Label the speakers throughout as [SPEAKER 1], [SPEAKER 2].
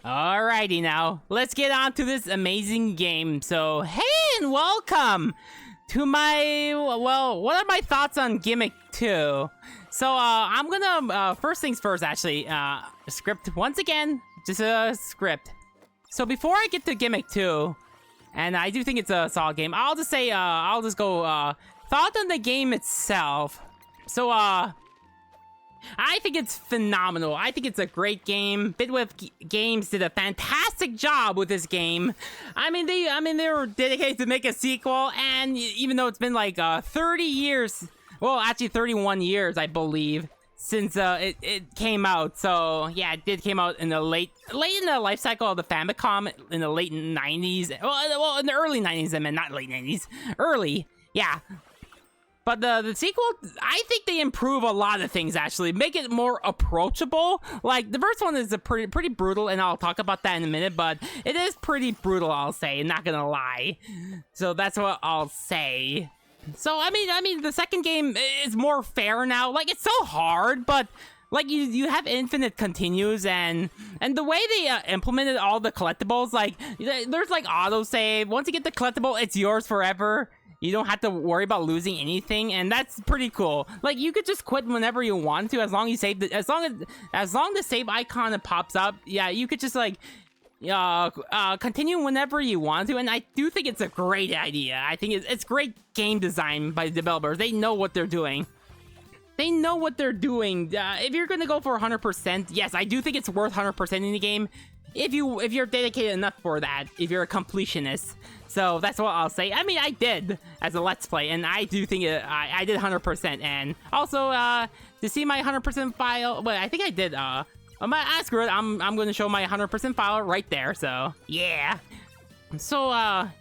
[SPEAKER 1] Alrighty now, let's get on to this amazing game. So, hey and welcome to my, well, what are my thoughts on Gimmick 2? So, I'm gonna, first things first actually, script once again, just a script. So before I get to Gimmick 2, and I do think it's a solid game, I'll just say, I'll just go, thought on the game itself. So, I think it's phenomenal. I think it's a great game. Bitwith Games did a fantastic job with this game. I mean, they were dedicated to make a sequel, and even though it's been like 30 years, well, actually 31 years, I believe, since it came out. So yeah, it did came out in the late in the life cycle of the Famicom in the late 90s. Well, in the early 90s. I mean, not late 90s, early. Yeah. But the sequel, I think they improve a lot of things, actually. Make it more approachable. Like, the first one is a pretty brutal, and I'll talk about that in a minute, but it is pretty brutal, I'll say, not gonna lie. So that's what I'll say. So, I mean, the second game is more fair now. Like, it's so hard, but... like, you have infinite continues, and the way they implemented all the collectibles, like, there's, like, autosave. Once you get the collectible, it's yours forever. You don't have to worry about losing anything, and that's pretty cool. Like, you could just quit whenever you want to, as long as you save as long the save icon pops up. Yeah, you could just like continue whenever you want to, and I do think it's a great idea. I think it's great game design by the developers. They know what they're doing. They know what they're doing. If you're gonna go for 100%, yes, I do think it's worth 100% in the game. If you're dedicated enough for that, if you're a completionist. So that's what I'll say. I mean, I did as a Let's Play, and I do think I did 100%. And also, to see my 100% file, well, I think I did. Screw it. I'm going to show my 100% file right there. So yeah. So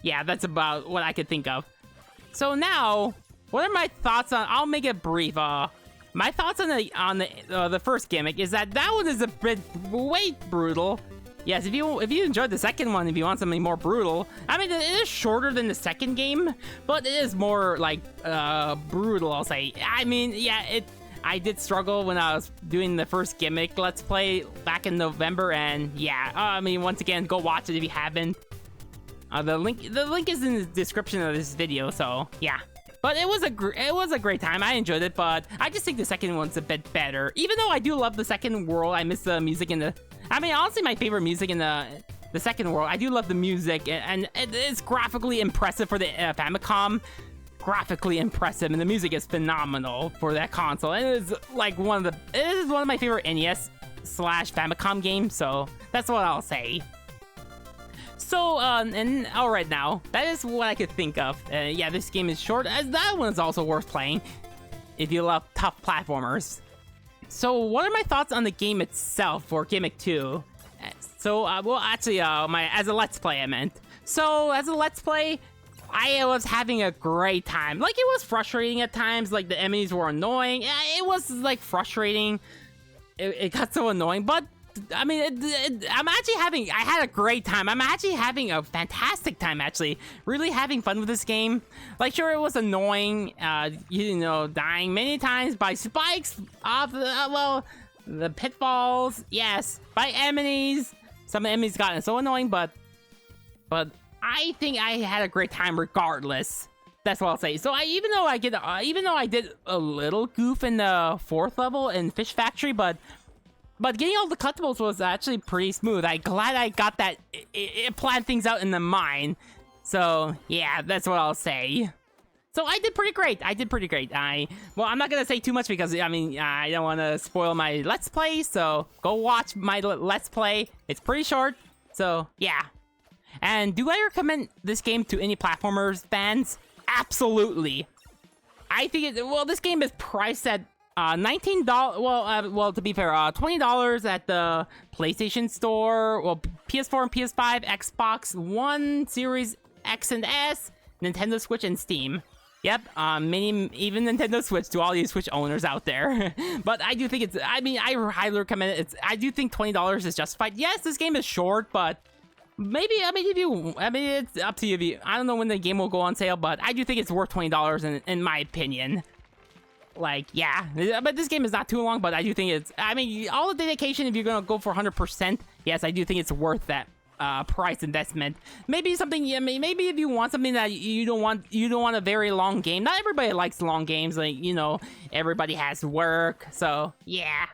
[SPEAKER 1] yeah, that's about what I could think of. So now, what are my thoughts on? I'll make it brief. My thoughts on the first Gimmick is that one is a bit way brutal. Yes, if you enjoyed the second one, if you want something more brutal, I mean, it is shorter than the second game, but it is more, like, brutal, I'll say. I mean, yeah, I did struggle when I was doing the first Gimmick Let's Play back in November, and yeah, I mean, once again, go watch it if you haven't. The link is in the description of this video, so yeah. But it was a great time. I enjoyed it, but I just think the second one's a bit better. Even though I do love the second world, I miss the music in the... I mean, honestly, my favorite music in the second world. I do love the music, and it's graphically impressive for the Famicom. Graphically impressive, and the music is phenomenal for that console. And it is like one of my favorite NES/Famicom games. So that's what I'll say. So, and alright now, that is what I could think of. Yeah, this game is short, as that one is also worth playing if you love tough platformers. So, what are my thoughts on the game itself for Gimmick 2? So, well, actually, as a Let's Play, I meant. So, as a Let's Play, I was having a great time. Like, it was frustrating at times, like, the enemies were annoying. It was, like, frustrating. It got so annoying, but I mean, I had a great time. I'm actually having a fantastic time, actually. Really having fun with this game. Like, sure, it was annoying, you know, dying many times by spikes off the pitfalls, yes, by enemies. Some enemies got so annoying, but I think I had a great time regardless. That's what I'll say. So even though I did a little goof in the 4th level in Fish Factory, but getting all the collectibles was actually pretty smooth. I'm glad I got that. It planned things out in the mine. So, yeah, that's what I'll say. So, I did pretty great. Well, I'm not going to say too much because, I mean, I don't want to spoil my Let's Play. So, go watch my Let's Play. It's pretty short. So, yeah. And do I recommend this game to any platformers fans? Absolutely. I think this game is priced at $19. Well, to be fair, $20 at the PlayStation Store. Well, PS4 and PS5, Xbox One, Series X and S, Nintendo Switch, and Steam. Yep, even Nintendo Switch to all you Switch owners out there. But I do think it's. I mean, I highly recommend it. I do think $20 is justified. Yes, this game is short, but maybe. I mean, it's up to you. I don't know when the game will go on sale, but I do think it's worth $20 in my opinion. like, yeah, but this game is not too long, but I do think it's, I mean, all the dedication, if you're gonna go for 100%, yes, I do think it's worth that price investment. Maybe something, yeah, maybe if you want something that you don't want a very long game. Not everybody likes long games, like, you know, everybody has work, so yeah.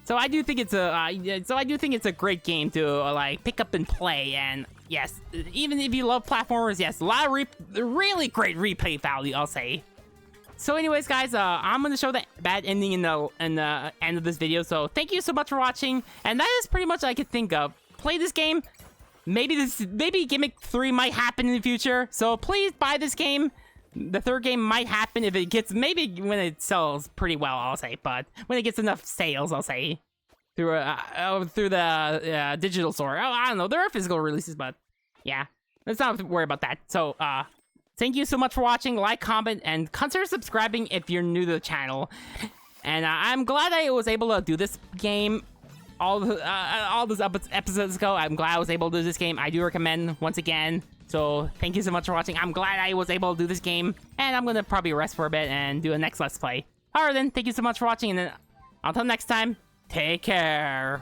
[SPEAKER 1] So I do think it's a great game to like pick up and play, and yes, even if you love platformers, yes, a lot of really great replay value, I'll say. So anyways, guys, I'm gonna show the bad ending in the end of this video. So thank you so much for watching, and that is pretty much all I could think of. Play this game. Maybe Gimmick 3 might happen in the future. So please buy this game. The third game might happen if it gets, maybe when it sells pretty well, I'll say. But when it gets enough sales, I'll say, through the digital store. Oh, I don't know. There are physical releases, but yeah, let's not worry about that. So thank you so much for watching. Like, comment, and consider subscribing if you're new to the channel. And I'm glad I was able to do this game all those episodes ago. I'm glad I was able to do this game. I do recommend, once again. So thank you so much for watching. I'm glad I was able to do this game, and I'm gonna probably rest for a bit and do a next Let's Play. Alright then, thank you so much for watching, and then until next time, take care.